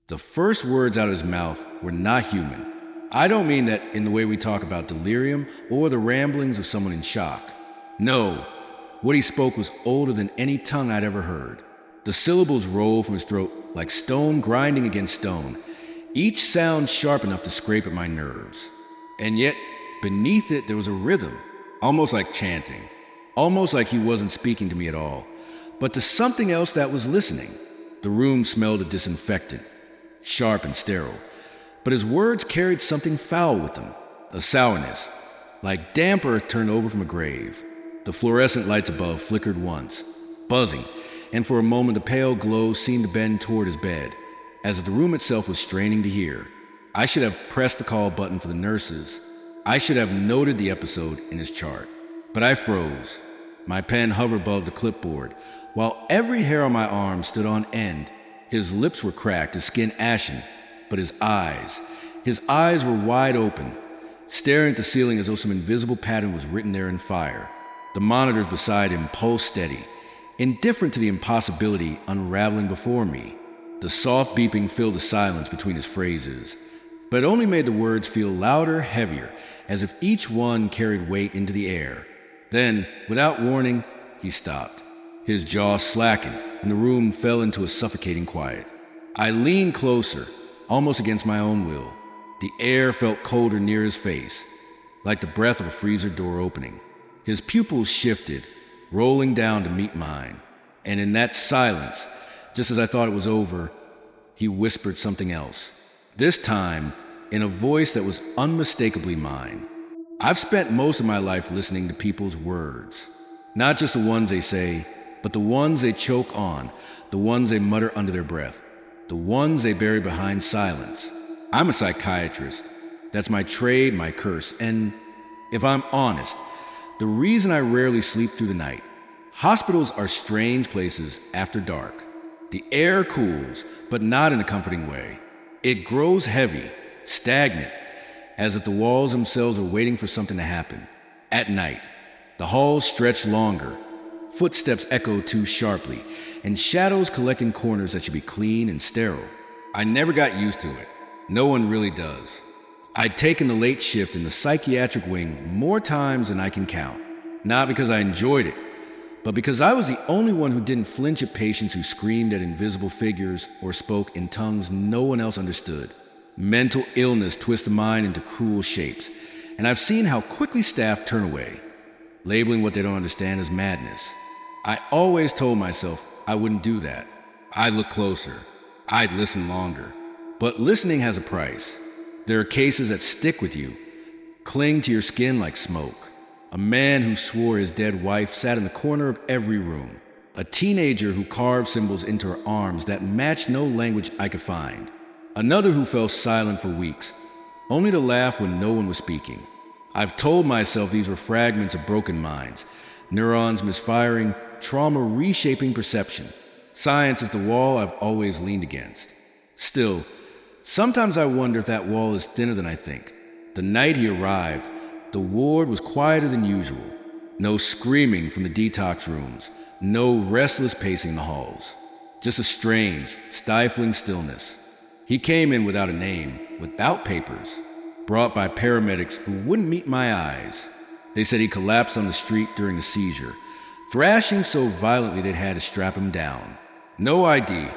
The first words out of his mouth were not human. I don't mean that in the way we talk about delirium or the ramblings of someone in shock. No, what he spoke was older than any tongue I'd ever heard. The syllables rolled from his throat like stone grinding against stone, each sound sharp enough to scrape at my nerves. And yet, beneath it, there was a rhythm, almost like chanting, almost like he wasn't speaking to me at all, but to something else that was listening. The room smelled of disinfectant, sharp and sterile, but his words carried something foul with them, a sourness, like damp earth turned over from a grave. The fluorescent lights above flickered once, buzzing, and for a moment the pale glow seemed to bend toward his bed, as if the room itself was straining to hear. I should have pressed the call button for the nurses. I should have noted the episode in his chart. But I froze. My pen hovered above the clipboard, while every hair on my arm stood on end. His lips were cracked, his skin ashen, but his eyes were wide open, staring at the ceiling as though some invisible pattern was written there in fire. The monitors beside him pulsed steady, indifferent to the impossibility unraveling before me. The soft beeping filled the silence between his phrases, but it only made the words feel louder, heavier, as if each one carried weight into the air. Then, without warning, he stopped. His jaw slackened, and the room fell into a suffocating quiet. I leaned closer, almost against my own will. The air felt colder near his face, like the breath of a freezer door opening. His pupils shifted, rolling down to meet mine, and in that silence, just as I thought it was over, he whispered something else. This time, in a voice that was unmistakably mine. I've spent most of my life listening to people's words, not just the ones they say, but the ones they choke on, the ones they mutter under their breath, the ones they bury behind silence. I'm a psychiatrist. That's my trade, my curse, and if I'm honest, the reason I rarely sleep through the night. Hospitals are strange places after dark. The air cools, but not in a comforting way. It grows heavy, stagnant, as if the walls themselves are waiting for something to happen. At night, the halls stretch longer, footsteps echo too sharply, and shadows collect in corners that should be clean and sterile. I never got used to it. No one really does. I'd taken the late shift in the psychiatric wing more times than I can count. Not because I enjoyed it, but because I was the only one who didn't flinch at patients who screamed at invisible figures or spoke in tongues no one else understood. Mental illness twists the mind into cruel shapes, and I've seen how quickly staff turn away, labeling what they don't understand as madness. I always told myself I wouldn't do that. I'd look closer. I'd listen longer. But listening has a price. There are cases that stick with you, cling to your skin like smoke. A man who swore his dead wife sat in the corner of every room. A teenager who carved symbols into her arms that matched no language I could find. Another who fell silent for weeks, only to laugh when no one was speaking. I've told myself these were fragments of broken minds, neurons misfiring, trauma reshaping perception. Science is the wall I've always leaned against. Still, sometimes I wonder if that wall is thinner than I think. The night he arrived, the ward was quieter than usual. No screaming from the detox rooms, no restless pacing in the halls. Just a strange, stifling stillness. He came in without a name, without papers, brought by paramedics who wouldn't meet my eyes. They said he collapsed on the street during a seizure, thrashing so violently they'd had to strap him down. No ID,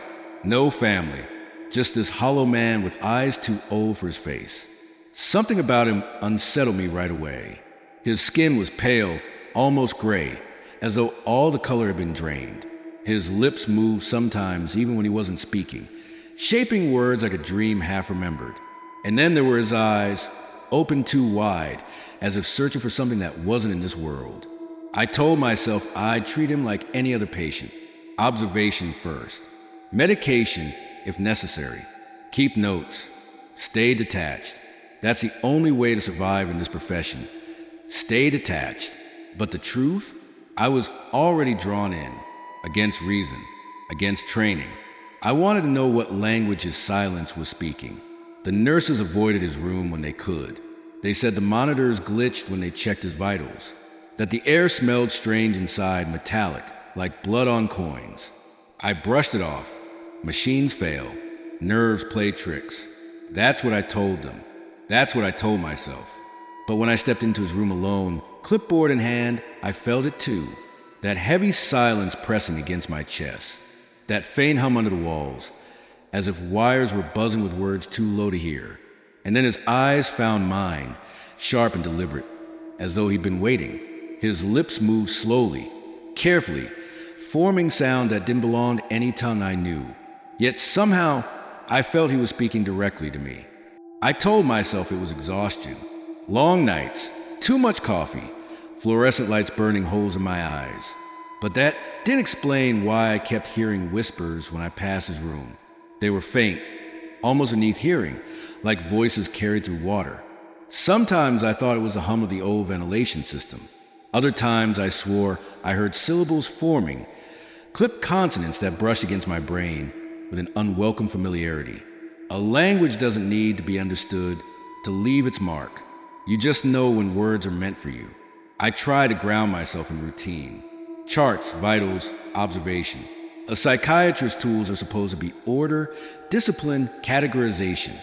no family, just this hollow man with eyes too old for his face. Something about him unsettled me right away. His skin was pale, almost gray, as though all the color had been drained. His lips moved sometimes even when he wasn't speaking, shaping words like a dream half remembered. And then there were his eyes, open too wide, as if searching for something that wasn't in this world. I told myself I'd treat him like any other patient. Observation first. Medication, if necessary. Keep notes. Stay detached. That's the only way to survive in this profession. Stay detached. But the truth? I was already drawn in. Against reason. Against training. I wanted to know what language his silence was speaking. The nurses avoided his room when they could. They said the monitors glitched when they checked his vitals. That the air smelled strange inside, metallic, like blood on coins. I brushed it off. Machines fail. Nerves play tricks. That's what I told them. That's what I told myself. But when I stepped into his room alone, clipboard in hand, I felt it too. That heavy silence pressing against my chest. That faint hum under the walls, as if wires were buzzing with words too low to hear. And then his eyes found mine, sharp and deliberate, as though he'd been waiting. His lips moved slowly, carefully, forming sound that didn't belong to any tongue I knew. Yet somehow, I felt he was speaking directly to me. I told myself it was exhaustion. Long nights, too much coffee, fluorescent lights burning holes in my eyes. But that didn't explain why I kept hearing whispers when I passed his room. They were faint, almost beneath hearing, like voices carried through water. Sometimes I thought it was the hum of the old ventilation system. Other times I swore I heard syllables forming, clipped consonants that brushed against my brain with an unwelcome familiarity. A language doesn't need to be understood to leave its mark. You just know when words are meant for you. I try to ground myself in routine. Charts, vitals, observation. A psychiatrist's tools are supposed to be order, discipline, categorization.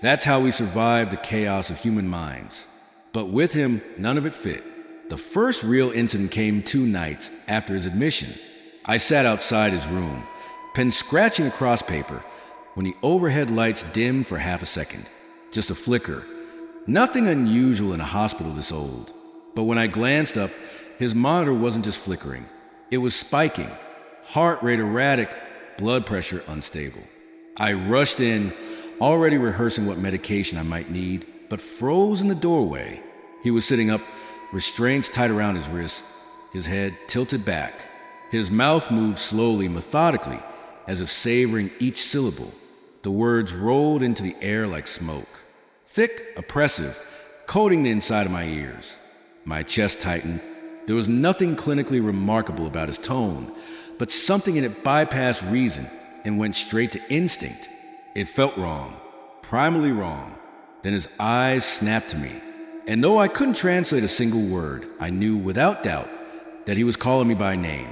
That's how we survive the chaos of human minds. But with him, none of it fit. The first real incident came 2 nights after his admission. I sat outside his room, pen scratching across paper, when the overhead lights dimmed for half a second. Just a flicker. Nothing unusual in a hospital this old. But when I glanced up, his monitor wasn't just flickering. It was spiking. Heart rate erratic, blood pressure unstable. I rushed in, already rehearsing what medication I might need, but froze in the doorway. He was sitting up, restraints tight around his wrists, his head tilted back. His mouth moved slowly, methodically, as if savoring each syllable. The words rolled into the air like smoke. Thick, oppressive, coating the inside of my ears. My chest tightened. There was nothing clinically remarkable about his tone, but something in it bypassed reason and went straight to instinct. It felt wrong, primally wrong. Then his eyes snapped to me. And though I couldn't translate a single word, I knew without doubt that he was calling me by name.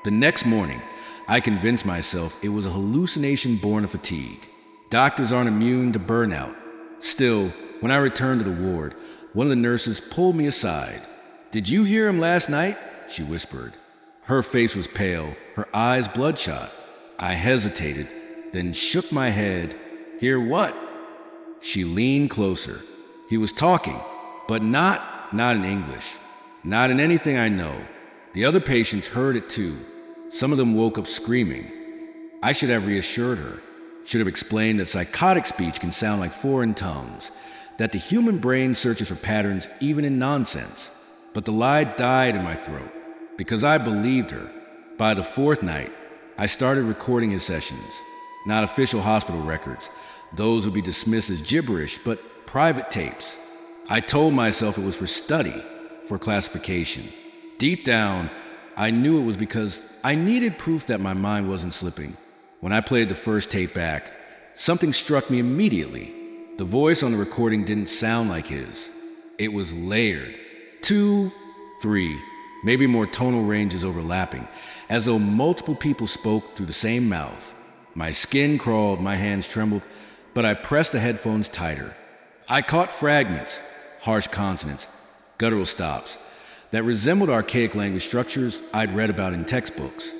The next morning, I convinced myself it was a hallucination born of fatigue. Doctors aren't immune to burnout. Still, when I returned to the ward, one of the nurses pulled me aside. "Did you hear him last night?" she whispered. Her face was pale, her eyes bloodshot. I hesitated, then shook my head. "Hear what?" She leaned closer. He was talking, but not in English, not in anything I know. The other patients heard it too. Some of them woke up screaming. I should have reassured her, should have explained that psychotic speech can sound like foreign tongues, that the human brain searches for patterns even in nonsense. But the lie died in my throat, because I believed her. By the 4th night, I started recording his sessions. Not official hospital records. Those would be dismissed as gibberish, but private tapes. I told myself it was for study, for classification. Deep down, I knew it was because I needed proof that my mind wasn't slipping. When I played the first tape back, something struck me immediately. The voice on the recording didn't sound like his. It was layered. 2, 3, maybe more tonal ranges overlapping, as though multiple people spoke through the same mouth. My skin crawled, my hands trembled, but I pressed the headphones tighter. I caught fragments, harsh consonants, guttural stops, that resembled archaic language structures I'd read about in textbooks.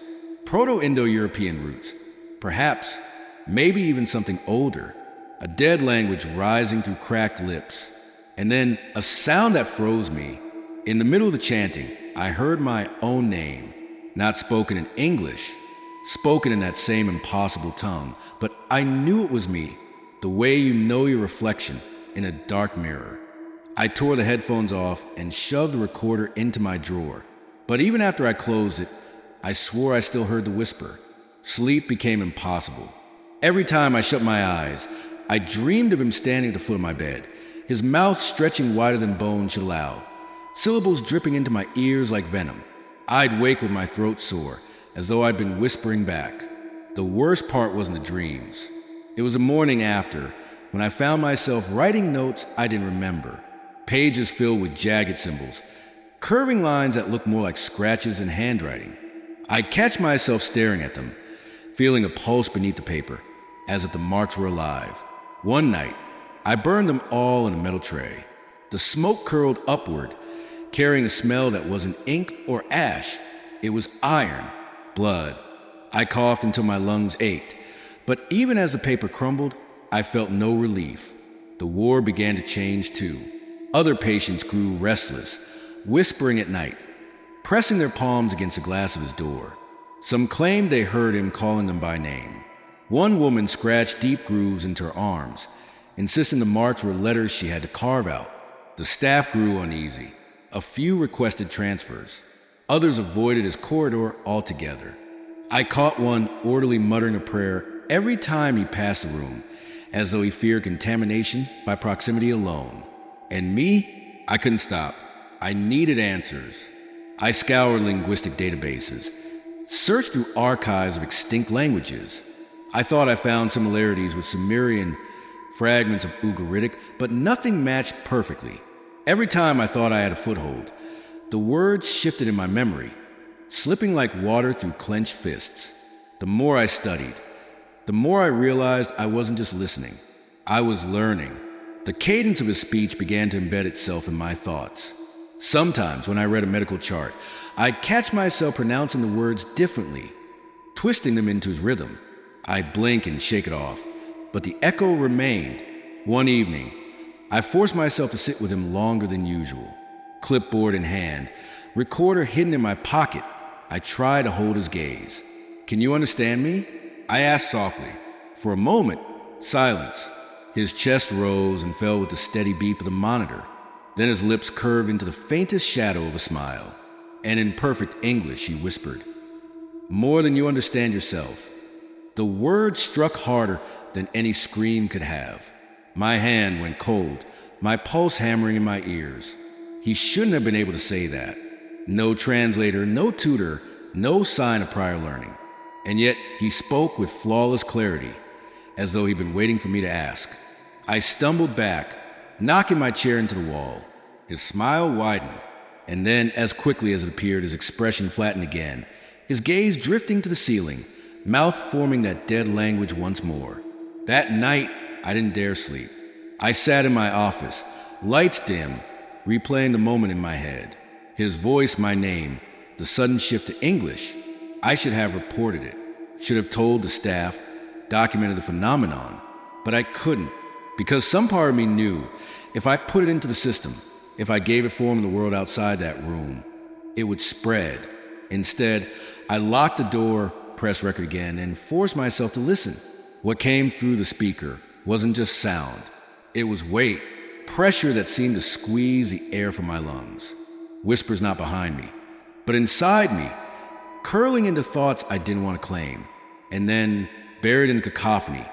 Proto-Indo-European roots, perhaps, maybe even something older. A dead language rising through cracked lips. And then a sound that froze me. In the middle of the chanting, I heard my own name, not spoken in English, spoken in that same impossible tongue, but I knew it was me, the way you know your reflection in a dark mirror. I tore the headphones off and shoved the recorder into my drawer. But even after I closed it, I swore I still heard the whisper. Sleep became impossible. Every time I shut my eyes, I dreamed of him standing at the foot of my bed, his mouth stretching wider than bone should allow, syllables dripping into my ears like venom. I'd wake with my throat sore, as though I'd been whispering back. The worst part wasn't the dreams. It was the morning after, when I found myself writing notes I didn't remember. Pages filled with jagged symbols, curving lines that looked more like scratches in handwriting. I'd catch myself staring at them, feeling a pulse beneath the paper. as if the marks were alive. One night, I burned them all in a metal tray. The smoke curled upward, carrying a smell that wasn't ink or ash. It was iron, blood. I coughed until my lungs ached, but even as the paper crumbled, I felt no relief. The war began to change too. Other patients grew restless, whispering at night, pressing their palms against the glass of his door. Some claimed they heard him calling them by name. One woman scratched deep grooves into her arms, insisting the marks were letters she had to carve out. The staff grew uneasy. A few requested transfers. Others avoided his corridor altogether. I caught one orderly muttering a prayer every time he passed the room, as though he feared contamination by proximity alone. And me? I couldn't stop. I needed answers. I scoured linguistic databases, searched through archives of extinct languages. I thought I found similarities with Sumerian, fragments of Ugaritic, but nothing matched perfectly. Every time I thought I had a foothold, the words shifted in my memory, slipping like water through clenched fists. The more I studied, the more I realized I wasn't just listening. I was learning. The cadence of his speech began to embed itself in my thoughts. Sometimes, when I read a medical chart, I'd catch myself pronouncing the words differently, twisting them into his rhythm. I'd blink and shake it off, but the echo remained. One evening, I forced myself to sit with him longer than usual. Clipboard in hand, recorder hidden in my pocket, I tried to hold his gaze. "Can you understand me?" I asked softly. For a moment, silence. His chest rose and fell with the steady beep of the monitor. Then his lips curved into the faintest shadow of a smile. And in perfect English, he whispered, "More than you understand yourself." The word struck harder than any scream could have. My hand went cold, my pulse hammering in my ears. He shouldn't have been able to say that. No translator, no tutor, no sign of prior learning. And yet he spoke with flawless clarity, as though he'd been waiting for me to ask. I stumbled back, knocking my chair into the wall. His smile widened, and then, as quickly as it appeared, his expression flattened again, his gaze drifting to the ceiling, mouth forming that dead language once more. That night, I didn't dare sleep. I sat in my office, lights dim, replaying the moment in my head. His voice, my name, the sudden shift to English. I should have reported it, should have told the staff, documented the phenomenon, but I couldn't, because some part of me knew if I put it into the system, if I gave it form in the world outside that room, it would spread. Instead, I locked the door, pressed record again, and forced myself to listen. What came through the speaker wasn't just sound. It was weight, pressure that seemed to squeeze the air from my lungs. Whispers not behind me, but inside me, curling into thoughts I didn't want to claim. And then, buried in cacophony,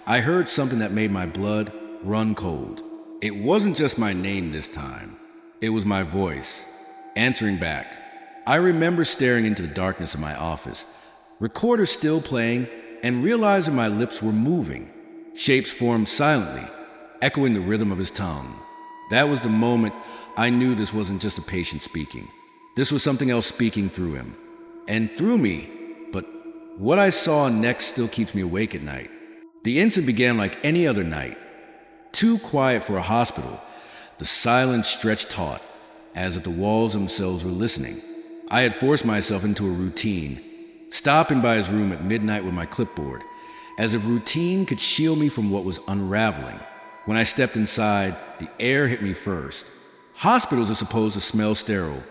I heard something that made my blood run cold. It wasn't just my name this time. It was my voice, answering back. I remember staring into the darkness of my office, recorder still playing, and realizing my lips were moving. Shapes formed silently, echoing the rhythm of his tongue. That was the moment I knew this wasn't just a patient speaking. This was something else speaking through him, and through me, but what I saw next still keeps me awake at night. The incident began like any other night. Too quiet for a hospital, the silence stretched taut, as if the walls themselves were listening. I had forced myself into a routine, stopping by his room at midnight with my clipboard, as if routine could shield me from what was unraveling. When I stepped inside, the air hit me first. Hospitals are supposed to smell sterile.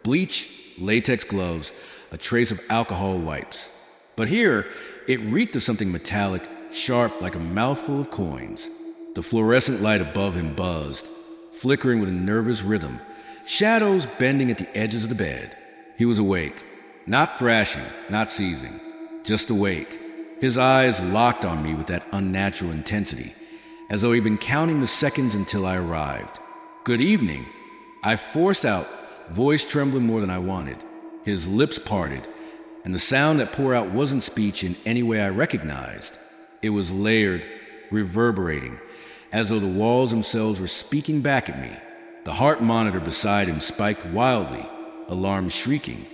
Bleach, latex gloves, a trace of alcohol wipes. But here, it reeked of something metallic, sharp like a mouthful of coins. The fluorescent light above him buzzed, flickering with a nervous rhythm, shadows bending at the edges of the bed. He was awake, not thrashing, not seizing, just awake. His eyes locked on me with that unnatural intensity, as though he'd been counting the seconds until I arrived. "Good evening," I forced out, voice trembling more than I wanted. His lips parted, and the sound that poured out wasn't speech in any way I recognized. It was layered, reverberating, as though the walls themselves were speaking back at me. The heart monitor beside him spiked wildly, alarm shrieking,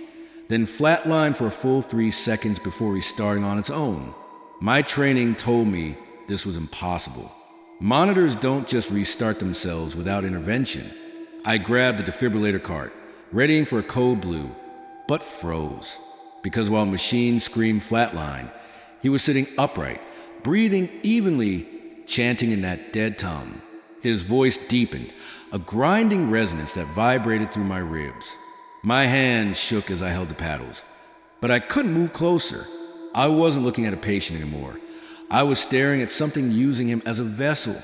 then flatlined for a full 3 seconds before restarting on its own. My training told me this was impossible. Monitors don't just restart themselves without intervention. I grabbed the defibrillator cart, readying for a code blue, but froze. Because while the machine screamed flatline, he was sitting upright, breathing evenly, chanting in that dead tongue. His voice deepened, a grinding resonance that vibrated through my ribs. My hands shook as I held the paddles, but I couldn't move closer. I wasn't looking at a patient anymore. I was staring at something using him as a vessel.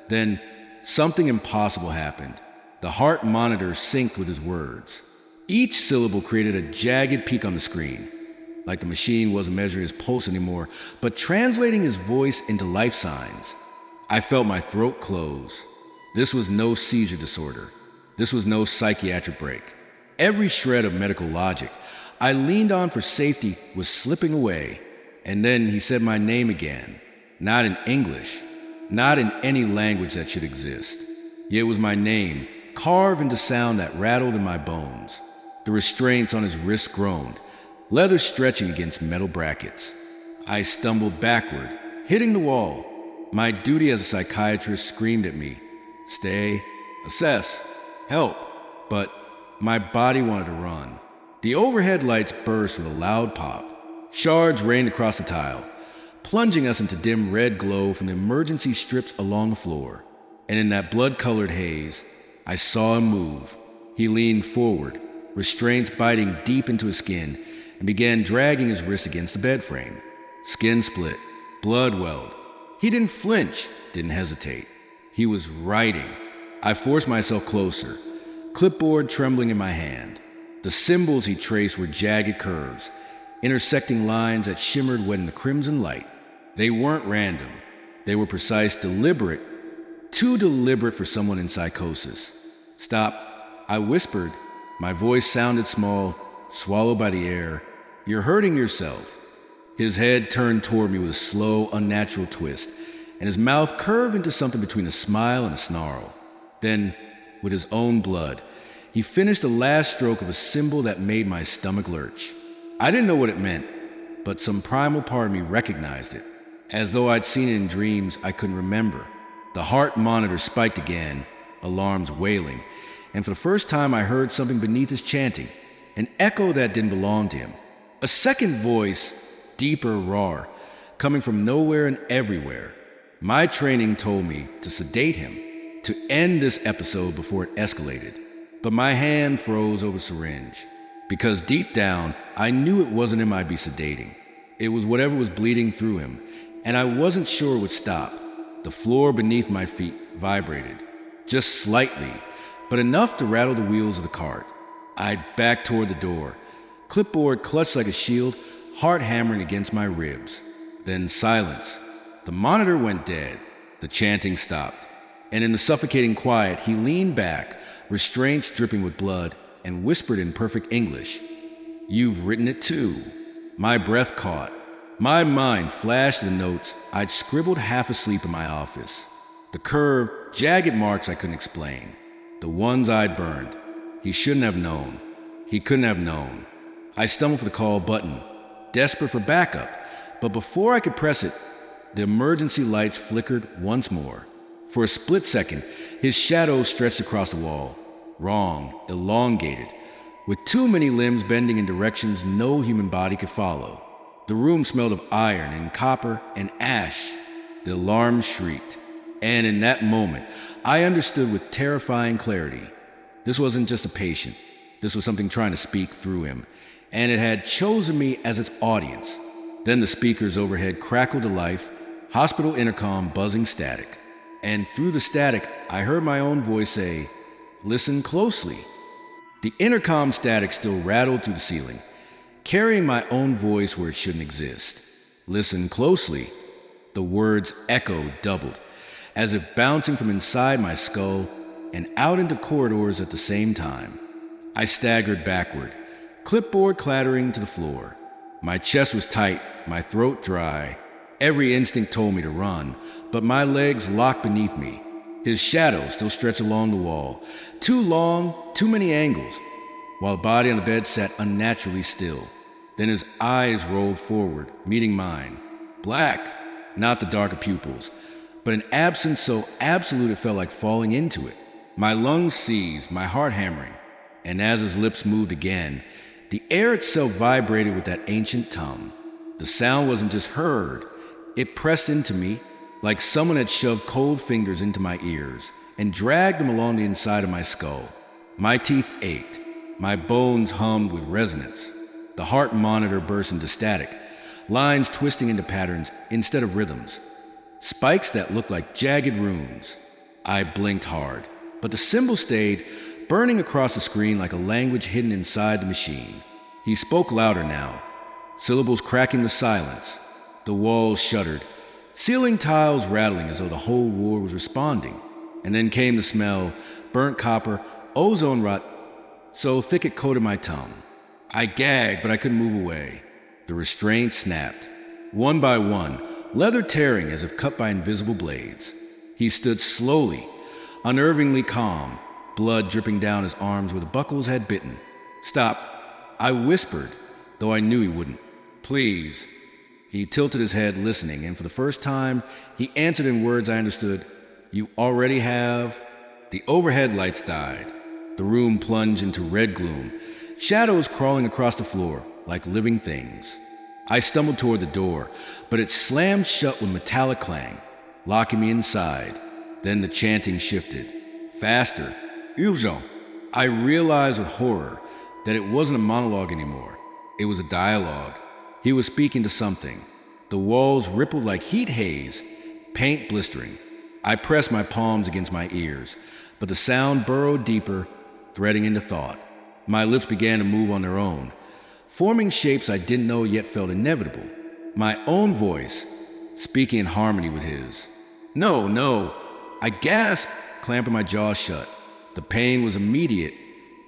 Then something impossible happened. The heart monitor synced with his words. Each syllable created a jagged peak on the screen, like the machine wasn't measuring his pulse anymore, but translating his voice into life signs. I felt my throat close. This was no seizure disorder. This was no psychiatric break. Every shred of medical logic I leaned on for safety was slipping away. And then he said my name again. Not in English, not in any language that should exist. Yet it was my name, carved into sound that rattled in my bones. The restraints on his wrist groaned, leather stretching against metal brackets. I stumbled backward, hitting the wall. My duty as a psychiatrist screamed at me, "Stay, assess, help." But my body wanted to run. The overhead lights burst with a loud pop. Shards rained across the tile, plunging us into dim red glow from the emergency strips along the floor. And in that blood-colored haze, I saw him move. He leaned forward, restraints biting deep into his skin, and began dragging his wrist against the bed frame. Skin split, blood welled. He didn't flinch, didn't hesitate. He was writing. I forced myself closer, clipboard trembling in my hand. The symbols he traced were jagged curves, intersecting lines that shimmered when in the crimson light. They weren't random. They were precise, deliberate, too deliberate for someone in psychosis. "Stop," I whispered. My voice sounded small, swallowed by the air. "You're hurting yourself." His head turned toward me with a slow, unnatural twist, and his mouth curved into something between a smile and a snarl. Then, with his own blood, he finished the last stroke of a symbol that made my stomach lurch. I didn't know what it meant, but some primal part of me recognized it, as though I'd seen it in dreams I couldn't remember. The heart monitor spiked again, alarms wailing, and for the first time I heard something beneath his chanting, an echo that didn't belong to him. A second voice, deeper, raw, coming from nowhere and everywhere. My training told me to sedate him, to end this episode before it escalated. But my hand froze over the syringe, because deep down, I knew it wasn't him I'd be sedating. It was whatever was bleeding through him, and I wasn't sure it would stop. The floor beneath my feet vibrated, just slightly, but enough to rattle the wheels of the cart. I backed toward the door, clipboard clutched like a shield, heart hammering against my ribs. Then silence. The monitor went dead. The chanting stopped. And in the suffocating quiet, he leaned back, restraints dripping with blood, and whispered in perfect English, "You've written it too." My breath caught. My mind flashed the notes I'd scribbled half asleep in my office. The curved, jagged marks I couldn't explain. The ones I'd burned. He shouldn't have known. He couldn't have known. I stumbled for the call button, desperate for backup, but before I could press it, the emergency lights flickered once more. For a split second, his shadow stretched across the wall, wrong, elongated, with too many limbs bending in directions no human body could follow. The room smelled of iron and copper and ash. The alarm shrieked, and in that moment, I understood with terrifying clarity. This wasn't just a patient. This was something trying to speak through him, and it had chosen me as its audience. Then the speakers overhead crackled to life, hospital intercom buzzing static. And through the static, I heard my own voice say, "Listen closely." The intercom static still rattled through the ceiling, carrying my own voice where it shouldn't exist. "Listen closely." The words echoed doubled, as if bouncing from inside my skull and out into corridors at the same time. I staggered backward, clipboard clattering to the floor. My chest was tight, my throat dry. Every instinct told me to run, but my legs locked beneath me. His shadow still stretched along the wall, too long, too many angles, while the body on the bed sat unnaturally still. Then his eyes rolled forward, meeting mine. Black, not the darker pupils, but an absence so absolute it felt like falling into it. My lungs seized, my heart hammering, and as his lips moved again, the air itself vibrated with that ancient tongue. The sound wasn't just heard, it pressed into me like someone had shoved cold fingers into my ears and dragged them along the inside of my skull. My teeth ached, my bones hummed with resonance. The heart monitor burst into static, lines twisting into patterns instead of rhythms. Spikes that looked like jagged runes. I blinked hard, but the symbol stayed, burning across the screen like a language hidden inside the machine. He spoke louder now, syllables cracking the silence. The walls shuddered, ceiling tiles rattling as though the whole ward was responding. And then came the smell, burnt copper, ozone rot, so thick it coated my tongue. I gagged, but I couldn't move away. The restraint snapped. One by one, leather tearing as if cut by invisible blades. He stood slowly, unnervingly calm, blood dripping down his arms where the buckles had bitten. "Stop," I whispered, though I knew he wouldn't. "Please." He tilted his head, listening, and for the first time, he answered in words I understood. "You already have." The overhead lights died. The room plunged into red gloom, shadows crawling across the floor like living things. I stumbled toward the door, but it slammed shut with metallic clang, locking me inside. Then the chanting shifted. Faster. Urgent. I realized with horror that it wasn't a monologue anymore. It was a dialogue. He was speaking to something. The walls rippled like heat haze, paint blistering. I pressed my palms against my ears, but the sound burrowed deeper, threading into thought. My lips began to move on their own, forming shapes I didn't know yet felt inevitable. My own voice, speaking in harmony with his. "No, no," I gasped, clamping my jaw shut. The pain was immediate,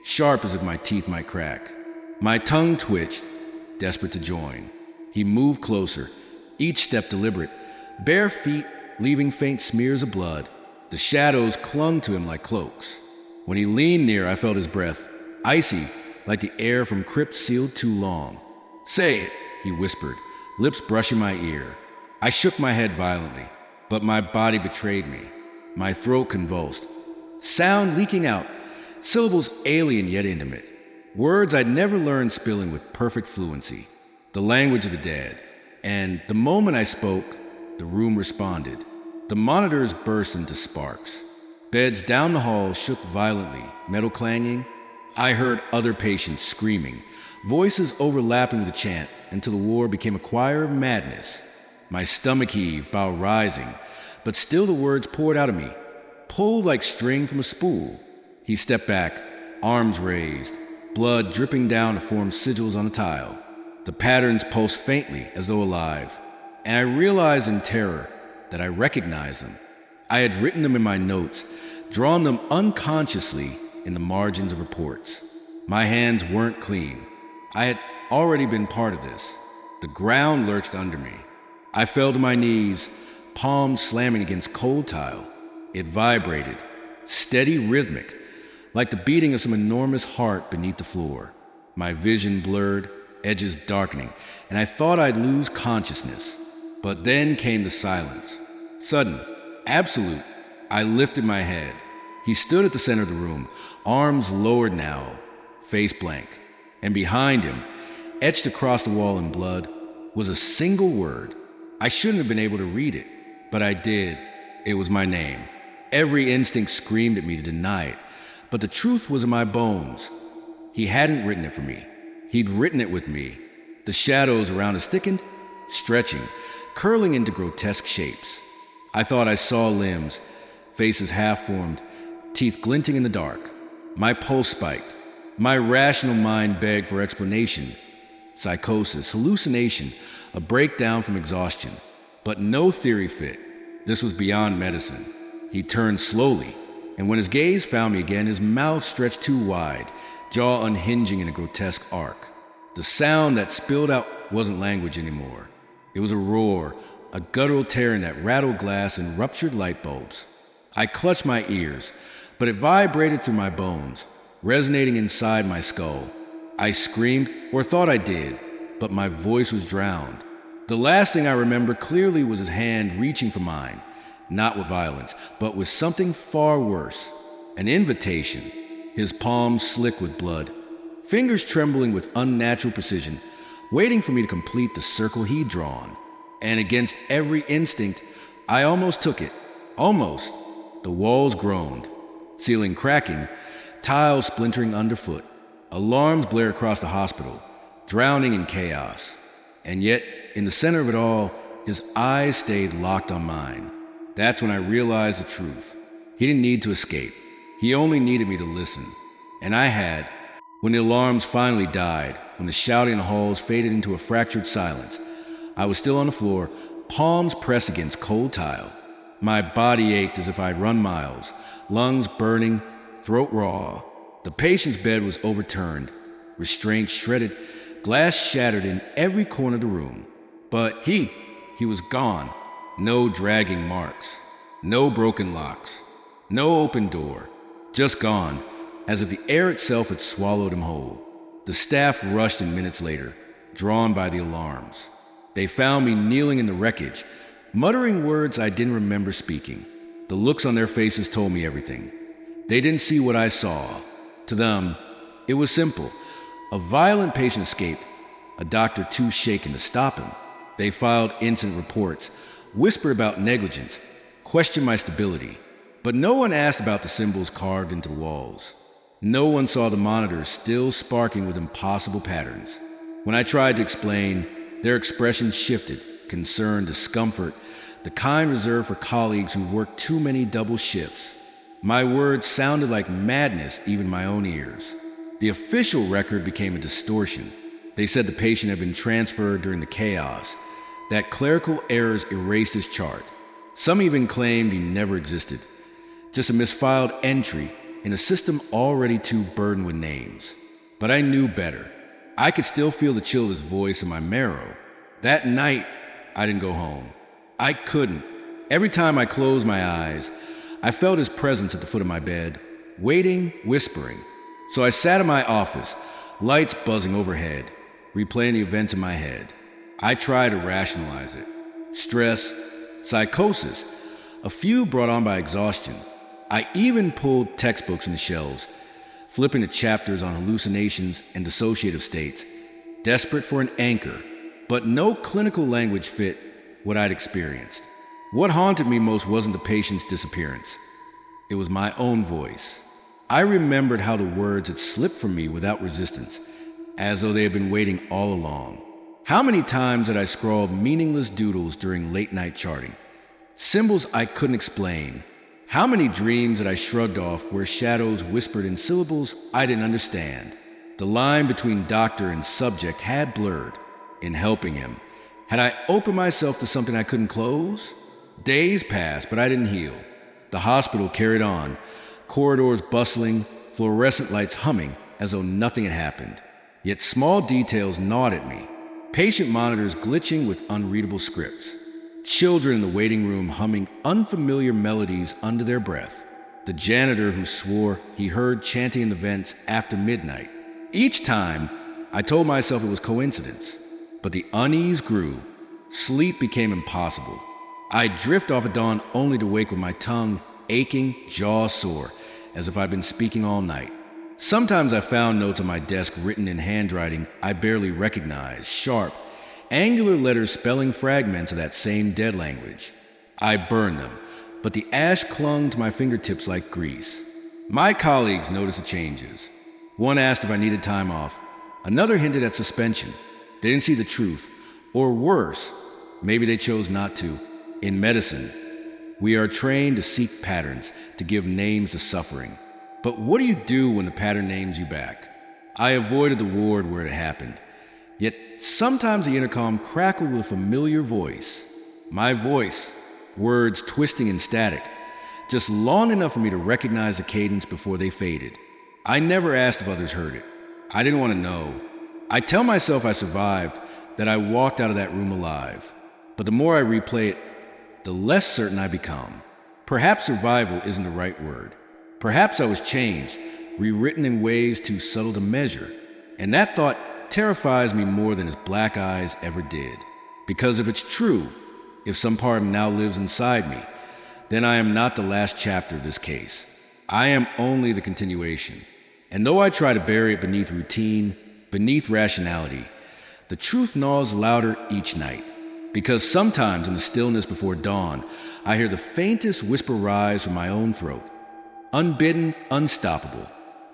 sharp as if my teeth might crack. My tongue twitched, desperate to join. He moved closer, each step deliberate, bare feet leaving faint smears of blood. The shadows clung to him like cloaks. When he leaned near, I felt his breath, icy, like the air from crypts sealed too long. "Say it," he whispered, lips brushing my ear. I shook my head violently, but my body betrayed me. My throat convulsed, sound leaking out, syllables alien yet intimate. Words I'd never learned spilling with perfect fluency. The language of the dead. And the moment I spoke, the room responded. The monitors burst into sparks. Beds down the hall shook violently, metal clanging. I heard other patients screaming, voices overlapping with the chant until the ward became a choir of madness. My stomach heaved, bowel rising, but still the words poured out of me, pulled like string from a spool. He stepped back, arms raised, blood dripping down to form sigils on the tile. The patterns pulsed faintly as though alive, and I realized in terror that I recognized them. I had written them in my notes, drawn them unconsciously in the margins of reports. My hands weren't clean. I had already been part of this. The ground lurched under me. I fell to my knees, palms slamming against cold tile. It vibrated, steady, rhythmic, like the beating of some enormous heart beneath the floor. My vision blurred, edges darkening, and I thought I'd lose consciousness. But then came the silence. Sudden, absolute. I lifted my head. He stood at the center of the room, arms lowered now, face blank. And behind him, etched across the wall in blood, was a single word. I shouldn't have been able to read it, but I did. It was my name. Every instinct screamed at me to deny it, but the truth was in my bones. He hadn't written it for me. He'd written it with me. The shadows around us thickened, stretching, curling into grotesque shapes. I thought I saw limbs, faces half-formed, teeth glinting in the dark. My pulse spiked. My rational mind begged for explanation. Psychosis, hallucination, a breakdown from exhaustion. But no theory fit. This was beyond medicine. He turned slowly, and when his gaze found me again, his mouth stretched too wide, jaw unhinging in a grotesque arc. The sound that spilled out wasn't language anymore. It was a roar, a guttural tearing that rattled glass and ruptured light bulbs. I clutched my ears, but it vibrated through my bones, resonating inside my skull. I screamed, or thought I did, but my voice was drowned. The last thing I remember clearly was his hand reaching for mine, not with violence, but with something far worse, an invitation, his palms slick with blood, fingers trembling with unnatural precision, waiting for me to complete the circle he'd drawn. And against every instinct, I almost took it. Almost. The walls groaned, ceiling cracking, tiles splintering underfoot, alarms blare across the hospital, drowning in chaos. And yet, in the center of it all, his eyes stayed locked on mine. That's when I realized the truth. He didn't need to escape. He only needed me to listen. And I had. When the alarms finally died, when the shouting in the halls faded into a fractured silence, I was still on the floor, palms pressed against cold tile. My body ached as if I'd run miles, lungs burning, throat raw. The patient's bed was overturned, restraints shredded, glass shattered in every corner of the room. But he was gone. No dragging marks, no broken locks, no open door, just gone, as if the air itself had swallowed him whole. The staff rushed in minutes later, drawn by the alarms. They found me kneeling in the wreckage, muttering words I didn't remember speaking. The looks on their faces told me everything. They didn't see what I saw. To them, it was simple. A violent patient escaped, a doctor too shaken to stop him. They filed incident reports, whispered about negligence, questioned my stability. But no one asked about the symbols carved into the walls. No one saw the monitors still sparking with impossible patterns. When I tried to explain, their expressions shifted, concern, discomfort, the kind reserved for colleagues who worked too many double shifts. My words sounded like madness even in my own ears. The official record became a distortion. They said the patient had been transferred during the chaos, that clerical errors erased his chart. Some even claimed he never existed, just a misfiled entry in a system already too burdened with names. But I knew better. I could still feel the chill of his voice in my marrow. That night, I didn't go home. I couldn't. Every time I closed my eyes, I felt his presence at the foot of my bed, waiting, whispering. So I sat in my office, lights buzzing overhead, replaying the events in my head. I tried to rationalize it. Stress, psychosis, a few brought on by exhaustion. I even pulled textbooks from the shelves, flipping the chapters on hallucinations and dissociative states, desperate for an anchor, but no clinical language fit what I'd experienced. What haunted me most wasn't the patient's disappearance. It was my own voice. I remembered how the words had slipped from me without resistance, as though they had been waiting all along. How many times had I scrawled meaningless doodles during late-night charting? Symbols I couldn't explain. How many dreams had I shrugged off where shadows whispered in syllables I didn't understand? The line between doctor and subject had blurred. In helping him, had I opened myself to something I couldn't close? Days passed, but I didn't heal. The hospital carried on, corridors bustling, fluorescent lights humming as though nothing had happened. Yet small details gnawed at me. Patient monitors glitching with unreadable scripts. Children in the waiting room humming unfamiliar melodies under their breath. The janitor who swore he heard chanting in the vents after midnight. Each time, I told myself it was coincidence. But the unease grew. Sleep became impossible. I'd drift off at dawn only to wake with my tongue aching, jaw sore, as if I'd been speaking all night. Sometimes I found notes on my desk written in handwriting I barely recognized, sharp, angular letters spelling fragments of that same dead language. I burned them, but the ash clung to my fingertips like grease. My colleagues noticed the changes. One asked if I needed time off. Another hinted at suspension. They didn't see the truth. Or worse, maybe they chose not to. In medicine, we are trained to seek patterns, to give names to suffering. But what do you do when the pattern names you back? I avoided the ward where it happened. Yet sometimes the intercom crackled with a familiar voice. My voice, words twisting in static, just long enough for me to recognize the cadence before they faded. I never asked if others heard it. I didn't want to know. I tell myself I survived, that I walked out of that room alive. But the more I replay it, the less certain I become. Perhaps survival isn't the right word. Perhaps I was changed, rewritten in ways too subtle to measure. And that thought terrifies me more than his black eyes ever did. Because if it's true, if some part of him now lives inside me, then I am not the last chapter of this case. I am only the continuation. And though I try to bury it beneath routine, beneath rationality, the truth gnaws louder each night. Because sometimes in the stillness before dawn, I hear the faintest whisper rise from my own throat. Unbidden, unstoppable,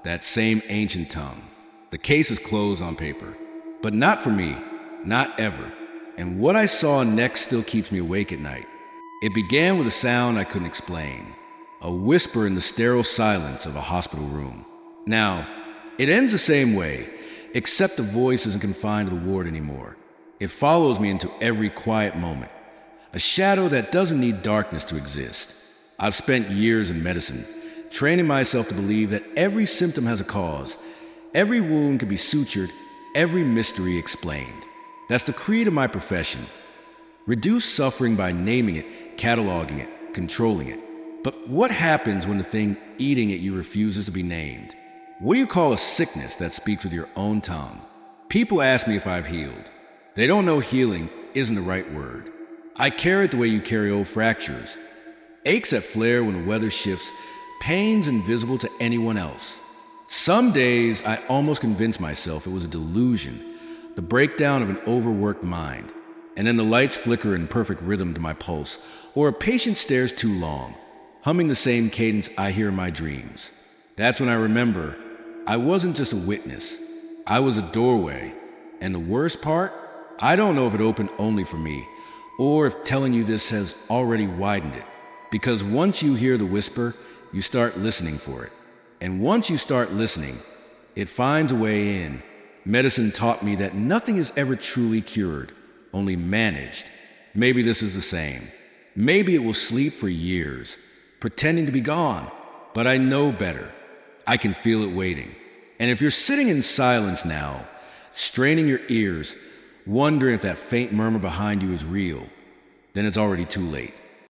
that same ancient tongue. The case is closed on paper. But not for me, not ever. And what I saw next still keeps me awake at night. It began with a sound I couldn't explain. A whisper in the sterile silence of a hospital room. Now, it ends the same way, except the voice isn't confined to the ward anymore. It follows me into every quiet moment. A shadow that doesn't need darkness to exist. I've spent years in medicine, training myself to believe that every symptom has a cause, every wound can be sutured, every mystery explained. That's the creed of my profession. Reduce suffering by naming it, cataloging it, controlling it. But what happens when the thing eating at you refuses to be named? What do you call a sickness that speaks with your own tongue? People ask me if I've healed. They don't know healing isn't the right word. I carry it the way you carry old fractures. Aches that flare when the weather shifts, pains invisible to anyone else. Some days I almost convince myself it was a delusion, the breakdown of an overworked mind. And then the lights flicker in perfect rhythm to my pulse, or a patient stares too long, humming the same cadence I hear in my dreams. That's when I remember I wasn't just a witness. I was a doorway. And the worst part? I don't know if it opened only for me, or if telling you this has already widened it. Because once you hear the whisper, you start listening for it. And once you start listening, it finds a way in. Medicine taught me that nothing is ever truly cured, only managed. Maybe this is the same. Maybe it will sleep for years, pretending to be gone. But I know better. I can feel it waiting. And if you're sitting in silence now, straining your ears, wondering if that faint murmur behind you is real, then it's already too late.